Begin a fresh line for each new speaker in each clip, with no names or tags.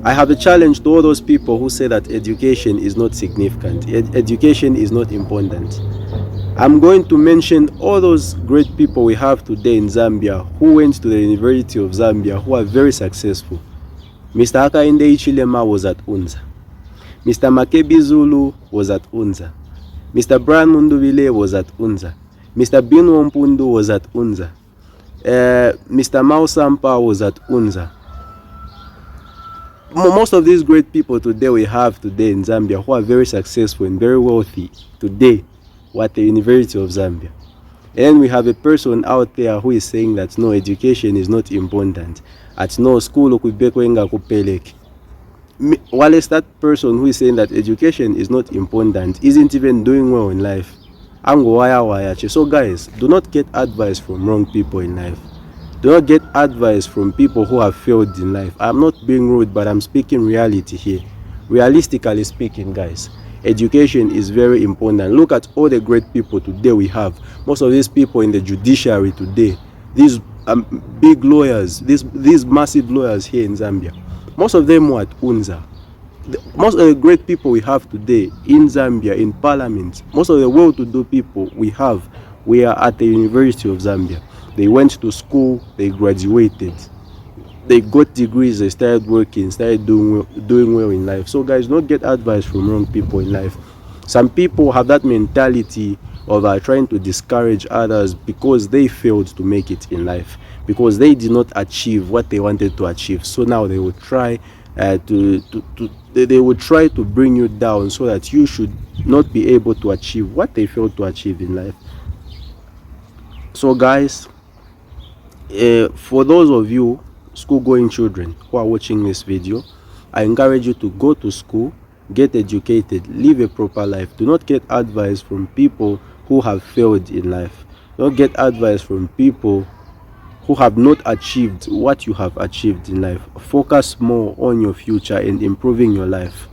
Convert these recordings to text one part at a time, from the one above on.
I have a challenge to all those people who say that education is not significant, education is not important. I'm going to mention all those great people we have today in Zambia who went to the University of Zambia who are very successful. Mr. Hakainde Ichilema was at UNZA. Mr. Makebi Zulu was at UNZA. Mr. Brian Munduvile was at UNZA. Mr. Binu Mpundu was at UNZA. Mr. Mao Sampa was at UNZA. Most of these great people today we have today in Zambia who are very successful and very wealthy today were at the University of Zambia. And we have a person out there who is saying that no, education is not important. At no school kubekwenga kupeleke. Whilst that person who is saying that education is not important isn't even doing well in life. So guys, do not get advice from wrong people in life. Do not get advice from people who have failed in life. I'm not being rude, but I'm speaking reality here. Realistically speaking, guys, education is very important. Look at all the great people today we have. Most of these people in the judiciary today, these big lawyers, these massive lawyers here in Zambia, most of them were at UNZA. Most of the great people we have today in Zambia, in parliament, most of the well-to-do people we have, we are at the University of Zambia. They went to school, they graduated, they got degrees, they started working, started doing well in life. So guys, don't get advice from wrong people in life. Some people have that mentality of trying to discourage others because they failed to make it in life, because they did not achieve what they wanted to achieve. So now they will try to bring you down so that you should not be able to achieve what they failed to achieve in life. So guys, for those of you school-going children who are watching this video, I encourage you to go to school, get educated, live a proper life. Do not get advice from people who have failed in life. Don't get advice from people who have not achieved what you have achieved in life. Focus more on your future and improving your life.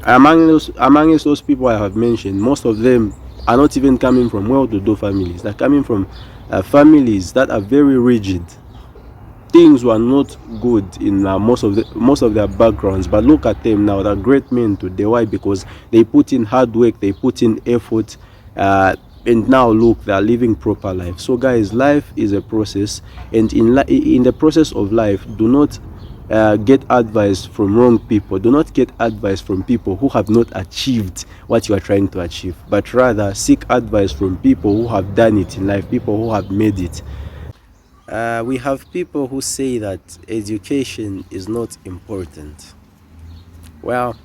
Among those people I have mentioned, most of them are not even coming from well-to-do families. They're coming from families that are very rigid. Things were not good in most of their backgrounds, but look at them now. They're great men today. Why? Because they put in hard work, they put in effort, and now look, they are living proper life. So guys, life is a process, and in the process of life, do not get advice from wrong people. Do not get advice from people who have not achieved what you are trying to achieve, but rather seek advice from people who have done it in life, people who have made it. We have people who say that education is not important. Well,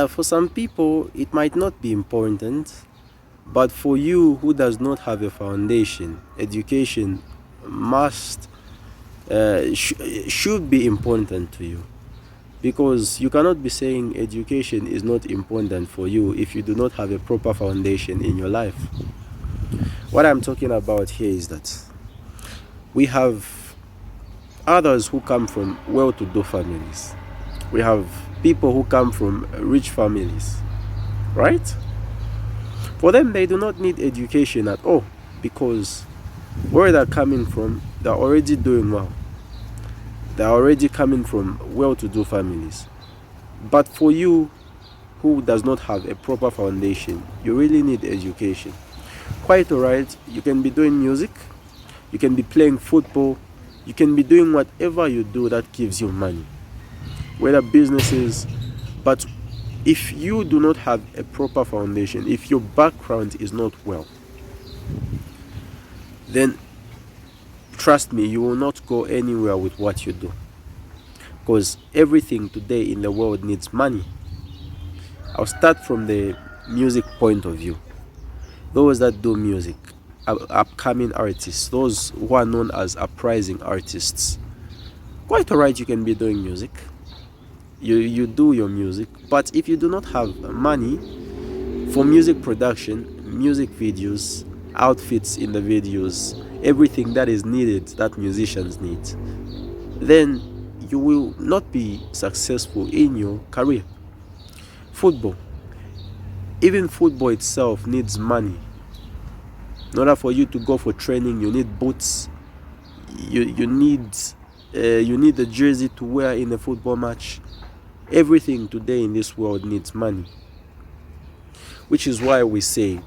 for some people it might not be important, but for you who does not have a foundation, education must should be important to you, because you cannot be saying education is not important for you if you do not have a proper foundation in your life. What I'm talking about here is that we have others who come from well-to-do families. We have people who come from rich families, right? For them, they do not need education at all, because where they're coming from, they're already doing well. They're already coming from well-to-do families. But for you who does not have a proper foundation, you really need education. Quite alright, you can be doing music, you can be playing football, you can be doing whatever you do that gives you money, whether businesses. But if you do not have a proper foundation, if your background is not well, then trust me, you will not go anywhere with what you do, because everything today in the world needs money. I'll start from the music point of view. Those that do music, upcoming artists, those who are known as uprising artists, quite alright, you can be doing music, you do your music, but if you do not have money for music production, music videos, outfits in the videos, everything that is needed, that musicians need, then you will not be successful in your career. Football, even football itself needs money. In order for you to go for training, you need boots, you need you need a jersey to wear in a football match. Everything today in this world needs money, which is why we say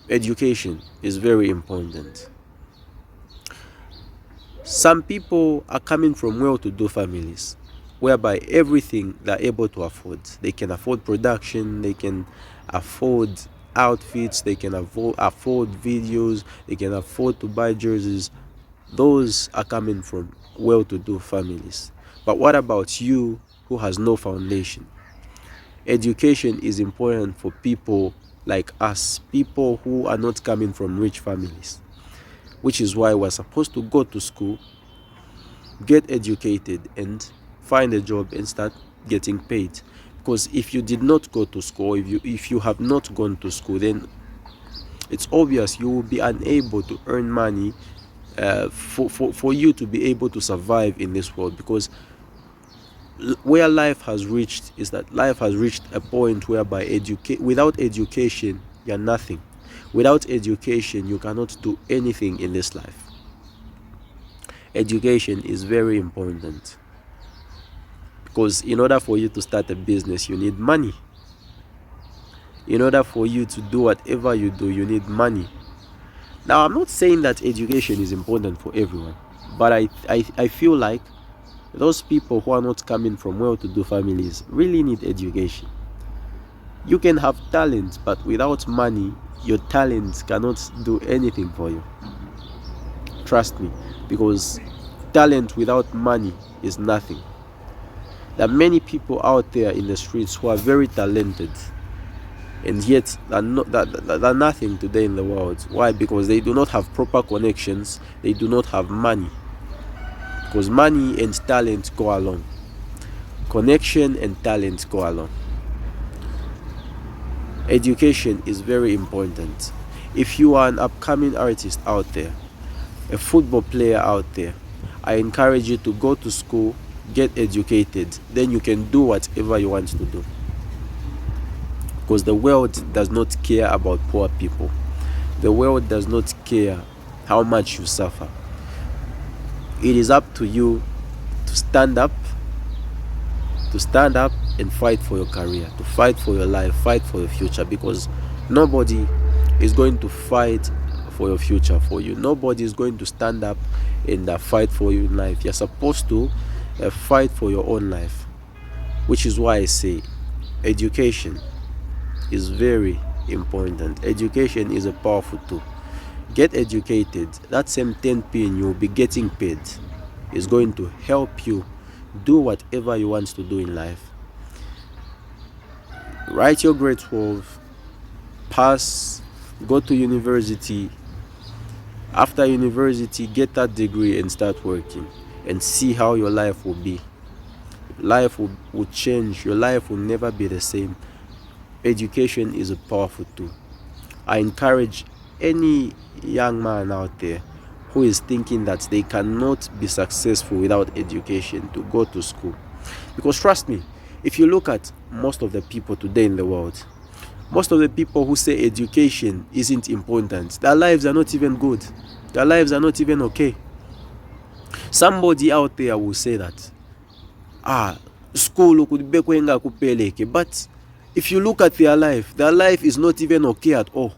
education is very important. Some people are coming from well-to-do families, whereby everything they're able to afford. They can afford production, they can afford outfits, they can afford videos, they can afford to buy jerseys. Those are coming from well-to-do families. But what about you who has no foundation? Education is important for people like us, people who are not coming from rich families, which is why we're supposed to go to school, get educated, and find a job and start getting paid. Because if you did not go to school, if you have not gone to school, then it's obvious you will be unable to earn money for you to be able to survive in this world. Because where life has reached is that life has reached a point whereby without education you're nothing. Without education you cannot do anything in this life. Education is very important, because in order for you to start a business you need money. In order for you to do whatever you do, you need money. Now, I'm not saying that education is important for everyone, but I feel like those people who are not coming from well-to-do families really need education. You can have talent, but without money, your talent cannot do anything for you. Trust me, because talent without money is nothing. There are many people out there in the streets who are very talented, and yet they're nothing today in the world. Why? Because they do not have proper connections, they do not have money. Because money and talent go along. Connection and talent go along. Education is very important. If you are an upcoming artist out there, a football player out there, I encourage you to go to school, get educated, then you can do whatever you want to do. Because the world does not care about poor people. The world does not care how much you suffer. It is up to you to stand up and fight for your career, to fight for your life, fight for your future, because nobody is going to fight for your future for you. Nobody is going to stand up and fight for you in life. You're supposed to fight for your own life, which is why I say education is very important. Education is a powerful tool. Get educated. That same 10p you'll be getting paid is going to help you do whatever you want to do in life. Write your grade 12, pass, go to university. After university, get that degree and start working, and see how your life will be. Life will change. Your life will never be the same. Education is a powerful tool. I encourage any young man out there who is thinking that they cannot be successful without education to go to school. Because trust me, if you look at most of the people today in the world, most of the people who say education isn't important, their lives are not even good. Their lives are not even okay. Somebody out there will say that school could be kupeleke, but if you look at their life is not even okay at all.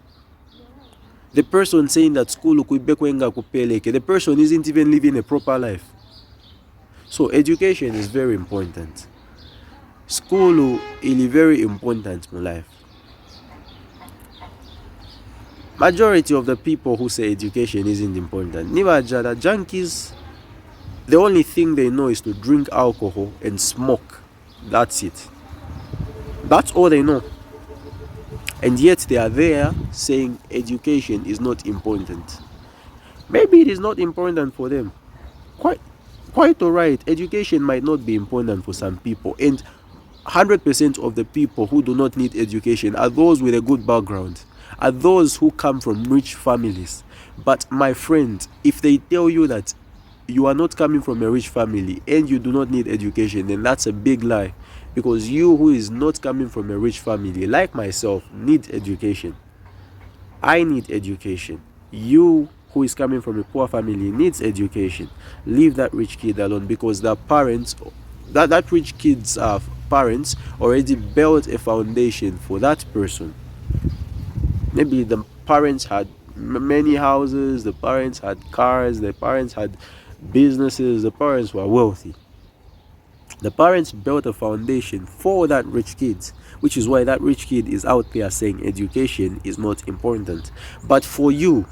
The person saying that school could be kupeleke, the person isn't even living a proper life. So education is very important. School is very important in life. Majority of the people who say education isn't important, Nivajada junkies, the only thing they know is to drink alcohol and smoke. That's it. That's all they know. And yet they are there saying education is not important. Maybe it is not important for them. Quite alright. Education might not be important for some people. And 100% of the people who do not need education are those with a good background, are those who come from rich families. But my friend, if they tell you that you are not coming from a rich family and you do not need education, then that's a big lie. Because you who is not coming from a rich family, like myself, need education. I need education. You who is coming from a poor family needs education. Leave that rich kid alone, because the parents, that rich kid's parents already built a foundation for that person. Maybe the parents had many houses, the parents had cars, the parents had businesses, the parents were wealthy. The parents built a foundation for that rich kid, which is why that rich kid is out there saying education is not important. But for you,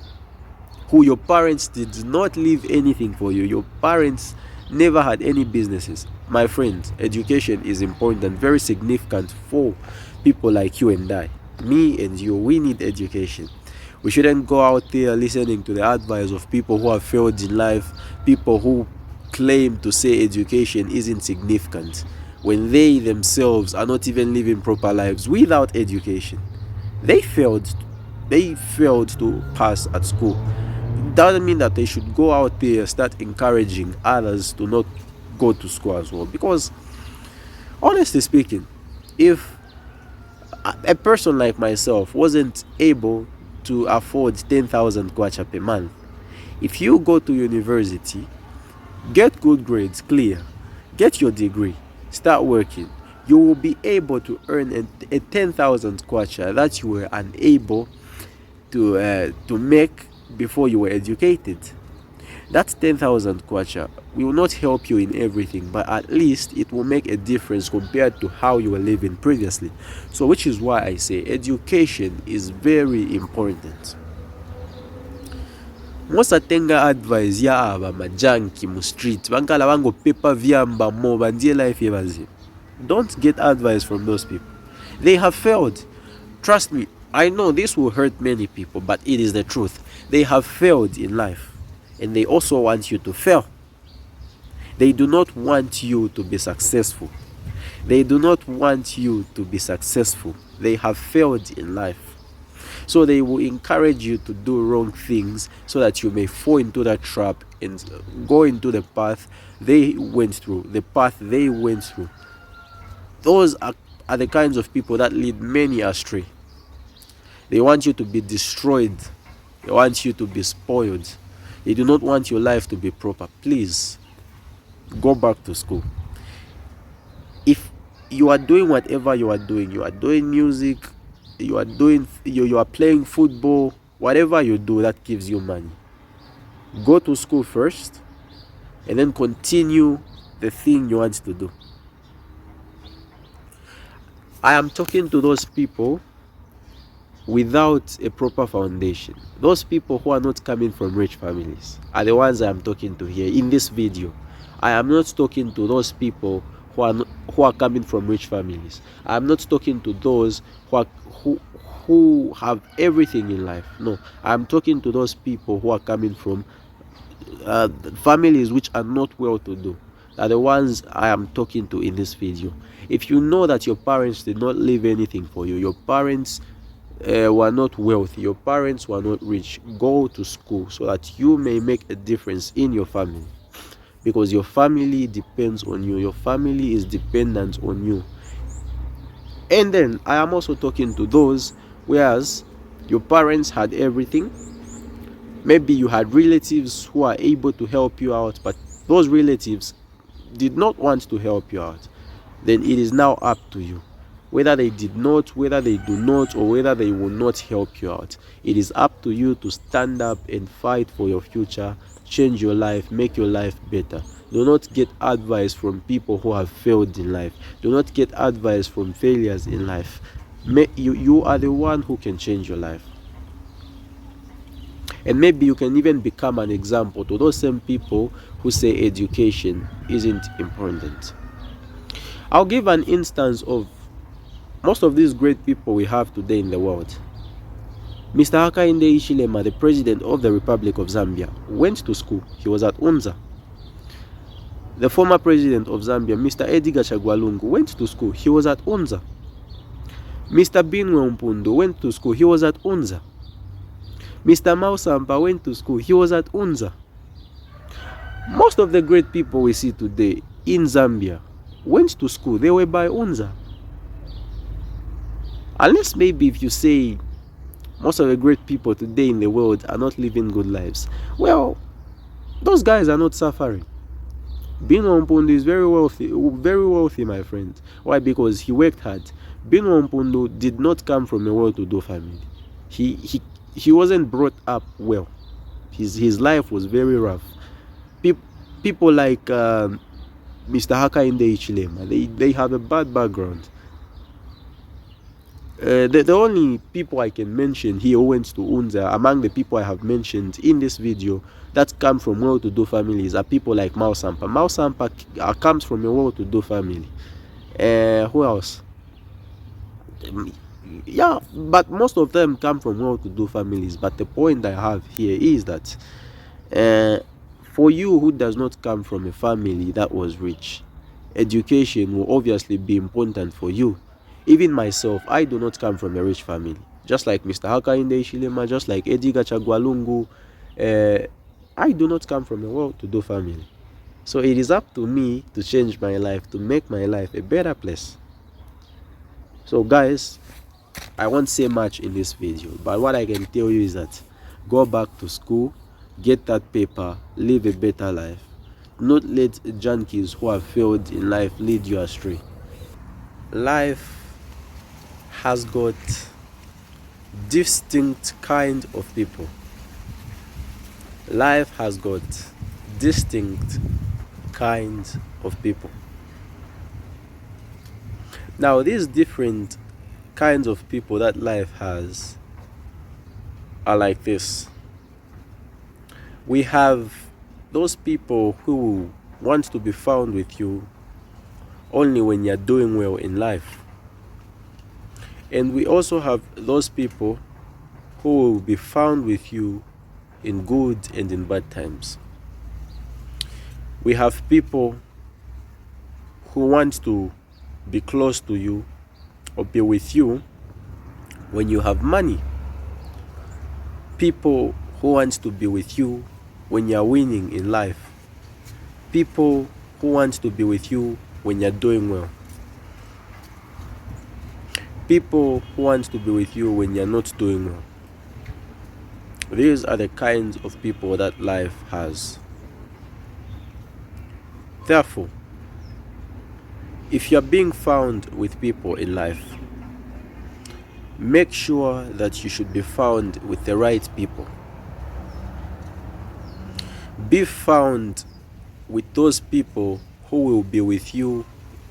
who your parents did not leave anything for you, your parents never had any businesses, my friend, education is important, very significant for people like you and I. Me and you, we need education. We shouldn't go out there listening to the advice of people who have failed in life, people who claim to say education isn't significant, when they themselves are not even living proper lives without education. They failed to pass at school. It doesn't mean that they should go out there and start encouraging others to not go to school as well, because honestly speaking, if a person like myself wasn't able to afford 10,000 kwacha per month, if you go to university, get good grades, clear, get your degree, start working, you will be able to earn a 10,000 kwacha that you were unable to make before you were educated. That 10,000 kwacha will not help you in everything, but at least it will make a difference compared to how you were living previously. So which is why I say education is very important. Mosatenga advice ya aba majanki mu street bankala bango pepa vyamba mo bandie life yebazi. Don't get advice from those people. They have failed. Trust me, I know this will hurt many people, but it is the truth. They have failed in life, and they also want you to fail. They do not want you to be successful. They do not want you to be successful. They have failed in life. So they will encourage you to do wrong things so that you may fall into that trap and go into the path they went through, Those are the kinds of people that lead many astray. They want you to be destroyed. They want you to be spoiled. They do not want your life to be proper. Please, go back to school. If you are doing whatever you are doing music, you are playing football, whatever you do that gives you money, go to school first and then continue the thing you want to do. I am talking to those people without a proper foundation. Those people who are not coming from rich families are the ones I am talking to here in this video. I am not talking to those people who are coming from rich families. I am not talking to those who have everything in life. No, I am talking to those people who are coming from families which are not well to do. Are the ones I am talking to in this video. If you know that your parents did not leave anything for you, your parents were not wealthy, your parents were not rich, go to school so that you may make a difference in your family, because your family depends on you. Your family is dependent on you. And then I am also talking to those whereas your parents had everything. Maybe you had relatives who are able to help you out, but those relatives did not want to help you out. Then it is now up to you, whether they did not, whether they do not, or whether they will not help you out. It is up to you to stand up and fight for your future, change your life, make your life better. Do not get advice from people who have failed in life. Do not get advice from failures in life. You are the one who can change your life. And maybe you can even become an example to those same people who say education isn't important. I'll give an instance of most of these great people we have today in the world. Mr. Hakainde Hichilema, the president of the Republic of Zambia, went to school. He was at UNZA. The former president of Zambia, Mr. Edgar Chagwa Lungu, went to school. He was at UNZA. Mr. Binwe Mpundo went to school. He was at UNZA. Mr. Mao Sampa went to school. He was at UNZA. Most of the great people we see today in Zambia went to school. They were by UNZA. Unless maybe if you say Most of the great people today in the world are not living good lives. Well, those guys are not suffering. Bino Mpundu is very wealthy, my friend. Why? Because he worked hard. Bino Mpundu did not come from a well-to-do family. He wasn't brought up well. His life was very rough. People like Mr. Hakainde Hichilema, they have a bad background. The only people I can mention here who went to UNZA, among the people I have mentioned in this video that come from well-to-do families, are people like Mao Sampa. Mao Sampa comes from a well-to-do family. Who else? Yeah, but most of them come from well-to-do families. But the point I have here is that for you who does not come from a family that was rich, education will obviously be important for you. Even myself, I do not come from a rich family. Just like Mr. Hakainde Hichilema, just like Edgar Chagwalungu, I do not come from a well-to-do family. So it is up to me to change my life, to make my life a better place. So guys, I won't say much in this video, but what I can tell you is that go back to school, get that paper, live a better life. Not let junkies who have failed in life lead you astray. Life has got distinct kind of people. Life has got distinct kinds of people. Now, these different kinds of people that life has are like this. We have those people who want to be found with you only when you're doing well in life. And we also have those people who will be found with you in good and in bad times. We have people who want to be close to you or be with you when you have money. People who want to be with you when you're winning in life. People who want to be with you when you're doing well. People who want to be with you when you're not doing well. These are the kinds of people that life has. Therefore, if you're being found with people in life, make sure that you should be found with the right people. Be found with those people who will be with you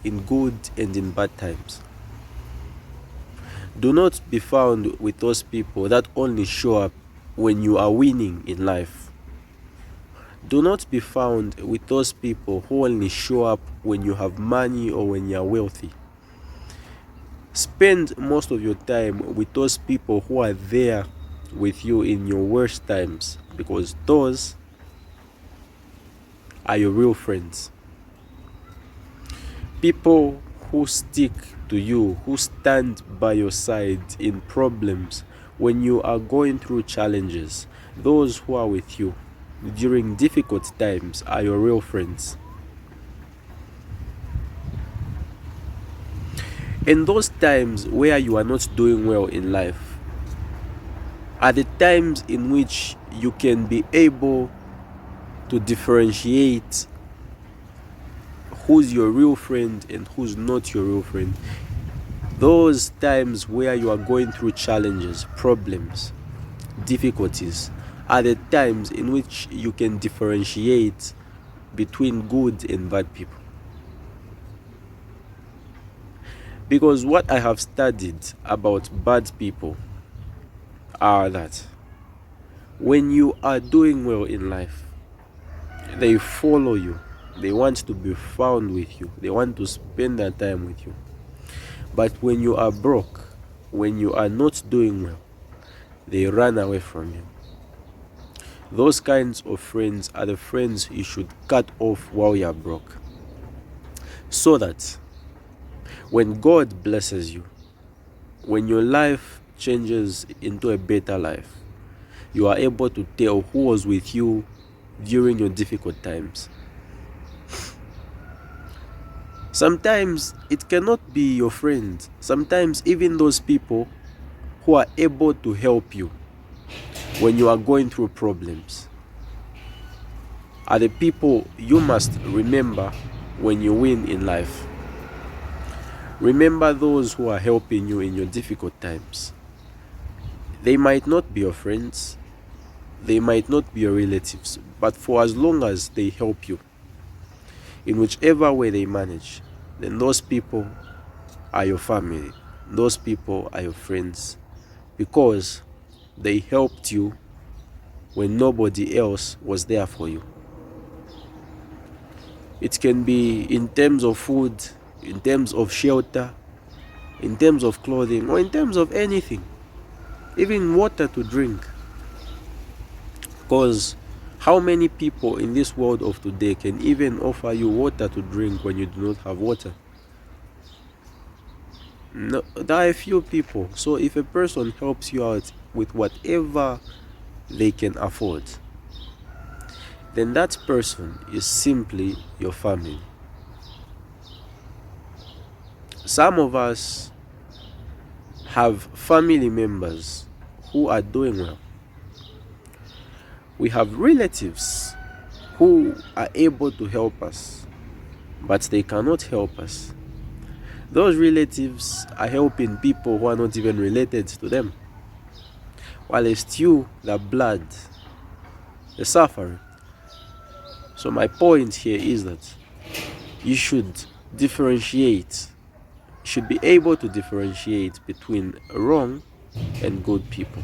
in good and in bad times. Do not be found with those people that only show up when you are winning in life. Do not be found with those people who only show up when you have money or when you are wealthy. Spend most of your time with those people who are there with you in your worst times, because those are your real friends. People who stick to you, who stand by your side in problems when you are going through challenges, those who are with you during difficult times are your real friends. And those times where you are not doing well in life are the times in which you can be able to differentiate who's your real friend and who's not your real friend. Those times where you are going through challenges, problems, difficulties are the times in which you can differentiate between good and bad people. Because what I have studied about bad people are that when you are doing well in life, they follow you. They want to be found with you. They want to spend their time with you. But when you are broke, when you are not doing well, they run away from you. Those kinds of friends are the friends you should cut off while you are broke. So that when God blesses you, when your life changes into a better life, you are able to tell who was with you during your difficult times. Sometimes it cannot be your friend. Sometimes even those people who are able to help you when you are going through problems are the people you must remember when you win in life. Remember those who are helping you in your difficult times. They might not be your friends, they might not be your relatives, but for as long as they help you, in whichever way they manage, then those people are your family. Those people are your friends, because they helped you when nobody else was there for you. It can be in terms of food, in terms of shelter, in terms of clothing, or in terms of anything, even water to drink. Because how many people in this world of today can even offer you water to drink when you do not have water? No, there are a few people. So if a person helps you out with whatever they can afford, then that person is simply your family. Some of us have family members who are doing well. We have relatives who are able to help us, but they cannot help us. Those relatives are helping people who are not even related to them, while they steal the blood, the suffering. So my point here is that you should differentiate, should be able to differentiate between wrong and good people,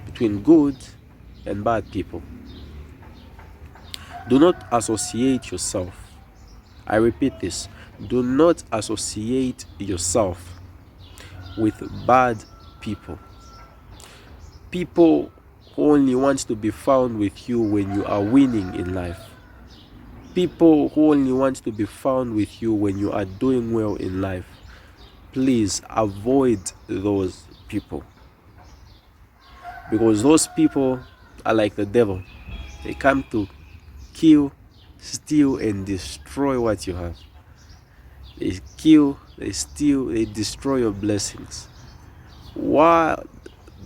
between good and bad people. Do not associate yourself. I repeat this. Do not associate yourself with bad people. People who only want to be found with you when you are winning in life. People who only want to be found with you when you are doing well in life. Please avoid those people. Because those people are like the devil. They come to kill, steal, and destroy what you have. They kill, they steal, they destroy your blessings. Why?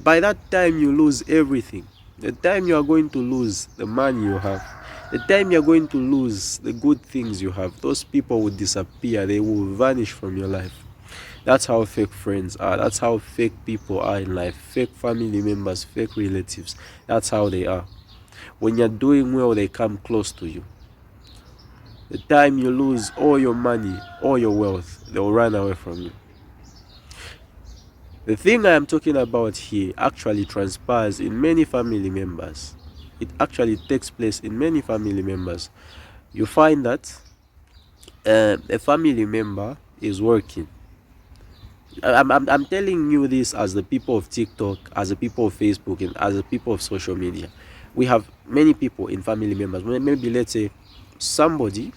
By that time you lose everything. The time you are going to lose the money you have, the time you are going to lose the good things you have, those people will disappear. They will vanish from your life. That's how fake friends are. That's how fake people are in life. Fake family members, fake relatives. That's how they are. When you're doing well, they come close to you. The time you lose all your money, all your wealth, they'll run away from you. The thing I am talking about here actually transpires in many family members. It actually takes place in many family members. You find that a family member is working. I'm telling you this as the people of TikTok, as the people of Facebook, and as the people of social media. We have many people in family members. Maybe let's say somebody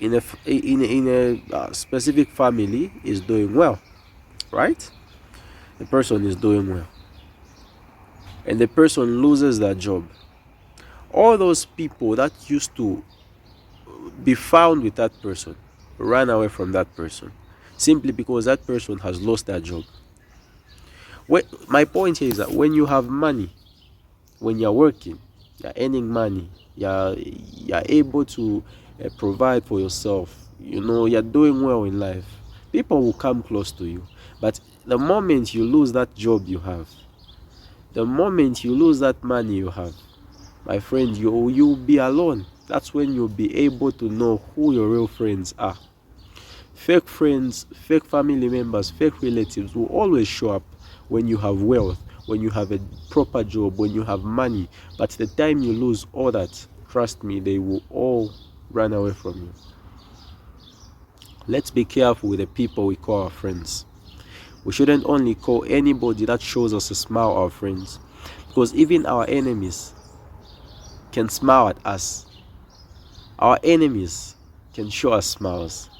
in a specific family is doing well, right? The person is doing well, and the person loses their job. All those people that used to be found with that person run away from that person, simply because that person has lost their job. My point here is that when you have money, when you're working, you're earning money, you're able to provide for yourself, you're doing well in life, people will come close to you. But the moment you lose that job you have, the moment you lose that money you have, my friend, you'll be alone. That's when you'll be able to know who your real friends are. Fake friends, fake family members, fake relatives will always show up when you have wealth, when you have a proper job, when you have money. But the time you lose all that, trust me, they will all run away from you. Let's be careful with the people we call our friends. We shouldn't only call anybody that shows us a smile our friends, because even our enemies can smile at us. Our enemies can show us smiles,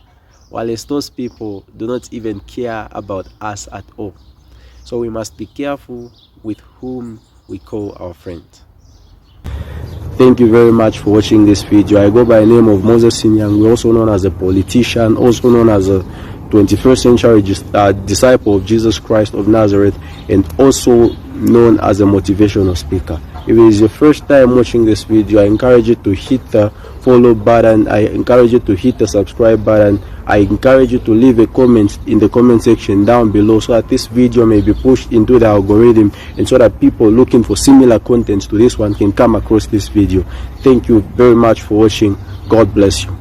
while those people do not even care about us at all. So we must be careful with whom we call our friend. Thank you very much for watching this video. I go by the name of Moses Sinyang, also known as a politician, also known as a 21st century disciple of Jesus Christ of Nazareth, and also known as a motivational speaker. If it is your first time watching this video, I encourage you to hit the follow button. I encourage you to hit the subscribe button. I encourage you to leave a comment in the comment section down below, so that this video may be pushed into the algorithm, and so that people looking for similar content to this one can come across this video. Thank you very much for watching. God bless you.